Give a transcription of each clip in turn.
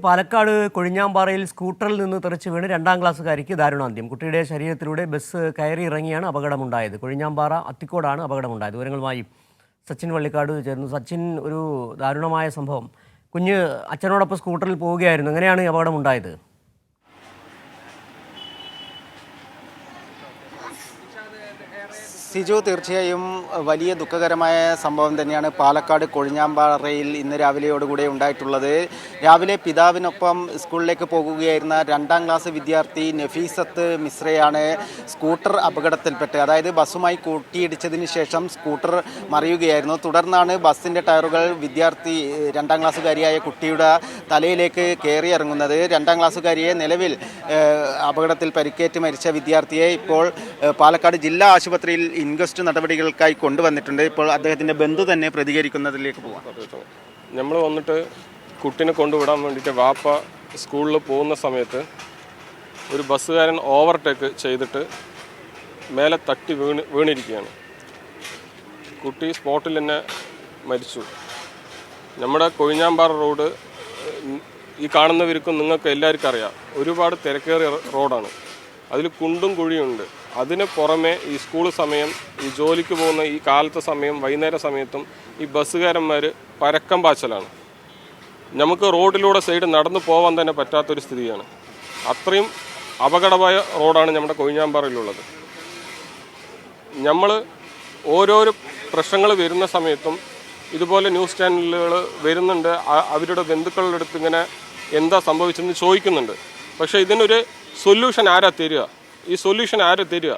പാലക്കാട് കൊഴിഞ്ഞാമ്പാറയിൽ സ്കൂട്ടറിൽ നിന്ന് തെറിച്ച് വീണ് 2ാം ക്ലാസ്സുകാരിക്ക് ദാരുണാന്ത്യം. കുട്ടിയുടെ ശരീരത്തിലൂടെ ബസ് കയറി ഇറങ്ങിയാണ് അപകടമുണ്ടായത്. കൊഴിഞ്ഞാമ്പാറ അത്തിക്കോടാണ് അപകടമുണ്ടായത്. വിവരങ്ങളുമായി സച്ചിൻ വള്ളിക്കാട് ചേർന്നു. സച്ചിൻ, ഒരു ദാരുണമായ സംഭവം. കുഞ്ഞ് അച്ഛനോടൊപ്പം സ്കൂട്ടറിൽ പോവുകയായിരുന്നു. എങ്ങനെയാണ് ഈ അപകടമുണ്ടായത്? സിജു, തീർച്ചയായും വലിയ ദുഃഖകരമായ സംഭവം തന്നെയാണ് പാലക്കാട് കൊഴിഞ്ഞാമ്പാറയിൽ ഇന്ന് രാവിലെയോടുകൂടെ ഉണ്ടായിട്ടുള്ളത്. രാവിലെ പിതാവിനൊപ്പം സ്കൂളിലേക്ക് പോകുകയായിരുന്ന 2ാം ക്ലാസ് വിദ്യാർത്ഥി നഫീസത്ത് മിശ്രയാണ് സ്കൂട്ടർ അപകടത്തിൽപ്പെട്ട്, അതായത് ബസ്സുമായി കൂട്ടിയിടിച്ചതിന് ശേഷം സ്കൂട്ടർ മറിയുകയായിരുന്നു. തുടർന്നാണ് ബസ്സിൻ്റെ ടയറുകൾ 2ാം ക്ലാസ്സുകാരിയായ കുട്ടിയുടെ തലയിലേക്ക് കയറിയിറങ്ങുന്നത്. 2ാം ക്ലാസ്സുകാരിയെ നിലവിൽ അപകടത്തിൽ പരിക്കേറ്റ് മരിച്ച വിദ്യാർത്ഥിയെ ഇപ്പോൾ പാലക്കാട് ജില്ലാ ആശുപത്രിയിൽ ഇൻക്വസ്റ്റ് നടപടികൾക്കായി കൊണ്ടുവന്നിട്ടുണ്ട്. ഇപ്പോൾ അദ്ദേഹത്തിന്റെ ബന്ധു തന്നെ പ്രതികരിക്കുന്നതിലേക്ക് പോകാം. നമ്മൾ വന്നിട്ട് കുട്ടീനെ കൊണ്ടുവിടാൻ വേണ്ടിയിട്ട് വാപ്പ സ്കൂളിൽ പോകുന്ന സമയത്ത് ഒരു ബസ്സുകാരൻ ഓവർടേക്ക് ചെയ്തിട്ട് മേലെ തട്ടി വീണിരിക്കുകയാണ്. കുട്ടി സ്പോട്ടിൽ തന്നെ മരിച്ചു. നമ്മുടെ കൊഴിഞ്ഞാമ്പാറ റോഡ് ഈ കാണുന്നവർക്കും നിങ്ങൾക്ക് എല്ലാവർക്കും അറിയാം, ഒരുപാട് തിരക്കേറിയ റോഡാണ്. അതിൽ കുണ്ടും കുഴിയുണ്ട്. അതിന് പുറമെ ഈ സ്കൂൾ സമയം, ഈ ജോലിക്ക് പോകുന്ന ഈ കാലത്തെ സമയം, വൈകുന്നേര സമയത്തും ഈ ബസ്സുകാരന്മാർ പരക്കം പാച്ചലാണ്. നമുക്ക് റോഡിലൂടെ സൈഡ് നടന്നു പോകാൻ തന്നെ പറ്റാത്തൊരു സ്ഥിതിയാണ്. അത്രയും അപകടമായ റോഡാണ് നമ്മുടെ കൊഴിഞ്ഞാമ്പാറയിലുള്ളത്. നമ്മൾ ഓരോരോ പ്രശ്നങ്ങൾ വരുന്ന സമയത്തും ഇതുപോലെ ന്യൂസ് ചാനലുകൾ വരുന്നുണ്ട്, അവരുടെ ബന്ധുക്കളുടെ അടുത്ത് ഇങ്ങനെ എന്താ സംഭവിച്ചെന്ന് ചോദിക്കുന്നുണ്ട്. പക്ഷേ ഇതിനൊരു സൊല്യൂഷൻ ആരാ തരിക? ഈ സൊല്യൂഷൻ ആര് തരിക?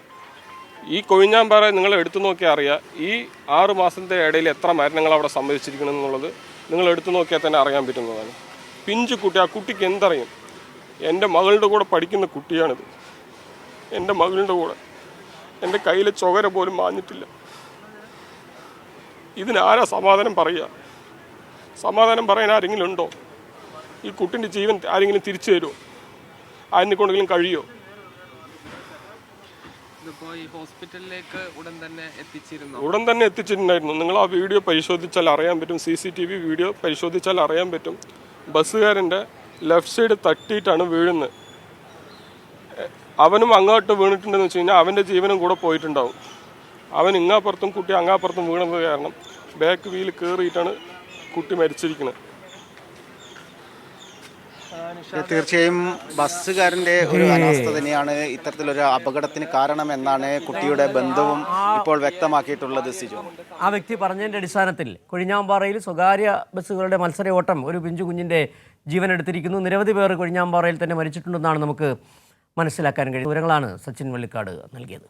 ഈ കൊഴിഞ്ഞാമ്പാറ നിങ്ങൾ എടുത്തു നോക്കിയാൽ അറിയാം, ഈ 6 മാസത്തെ ഇടയിൽ എത്ര മരണങ്ങൾ അവിടെ സംഭവിച്ചിരിക്കണം എന്നുള്ളത് നിങ്ങൾ എടുത്തു നോക്കിയാൽ തന്നെ അറിയാൻ പറ്റുന്നതാണ്. പിഞ്ചു കുട്ടി, ആ കുട്ടിക്ക് എന്തറിയും? എൻ്റെ മകളുടെ കൂടെ പഠിക്കുന്ന കുട്ടിയാണിത്. എൻ്റെ മകളുടെ കൂടെ എൻ്റെ കയ്യിലെ ചൊകര പോലും മാഞ്ഞിട്ടില്ല. ഇതിനാരാ സമാധാനം പറയുക? സമാധാനം പറയാൻ ആരെങ്കിലും ഉണ്ടോ? ഈ കുട്ടിൻ്റെ ജീവൻ ആരെങ്കിലും തിരിച്ചു തരുമോ? അതിനെ കൊണ്ടെങ്കിലും കഴിയുമോ? ഉടൻ തന്നെ എത്തിച്ചിട്ടുണ്ടായിരുന്നു. നിങ്ങൾ ആ വീഡിയോ പരിശോധിച്ചാൽ അറിയാൻ പറ്റും, CCTV വീഡിയോ പരിശോധിച്ചാൽ അറിയാൻ പറ്റും. ബസ്സുകാരൻ്റെ ലെഫ്റ്റ് സൈഡ് തട്ടിയിട്ടാണ് വീഴുന്നത്. അവനും അങ്ങോട്ട് വീണിട്ടുണ്ടെന്ന് വെച്ച് കഴിഞ്ഞാൽ അവൻ്റെ ജീവനും കൂടെ പോയിട്ടുണ്ടാവും. അവൻ ഇങ്ങാപ്പുറത്തും കുട്ടി അങ്ങാപ്പുറത്തും വീണത് കാരണം ബാക്ക് വീൽ കയറിയിട്ടാണ് കുട്ടി മരിച്ചിരിക്കുന്നത്. തീർച്ചയായും ബസ്സുകാരൻ്റെ ഒരു അനാസ്ഥ തന്നെയാണ് ഇത്തരത്തിലൊരു അപകടത്തിന് കാരണമെന്നാണ് കുട്ടിയുടെ ബന്ധുവും ഇപ്പോൾ വ്യക്തമാക്കിയിട്ടുള്ളത്. സിജു, ആ വ്യക്തി പറഞ്ഞതിൻ്റെ അടിസ്ഥാനത്തിൽ കൊഴിഞ്ഞാമ്പാറയിൽ സ്വകാര്യ ബസ്സുകളുടെ മത്സര ഓട്ടം ഒരു പിഞ്ചു കുഞ്ഞിൻ്റെ ജീവൻ എടുത്തിരിക്കുന്നു. നിരവധി പേർ കൊഴിഞ്ഞാമ്പാറയിൽ തന്നെ മരിച്ചിട്ടുണ്ടെന്നാണ് നമുക്ക് മനസ്സിലാക്കാൻ കഴിയുന്ന വിവരങ്ങളാണ് സച്ചിൻ വള്ളിക്കാട് നൽകിയത്.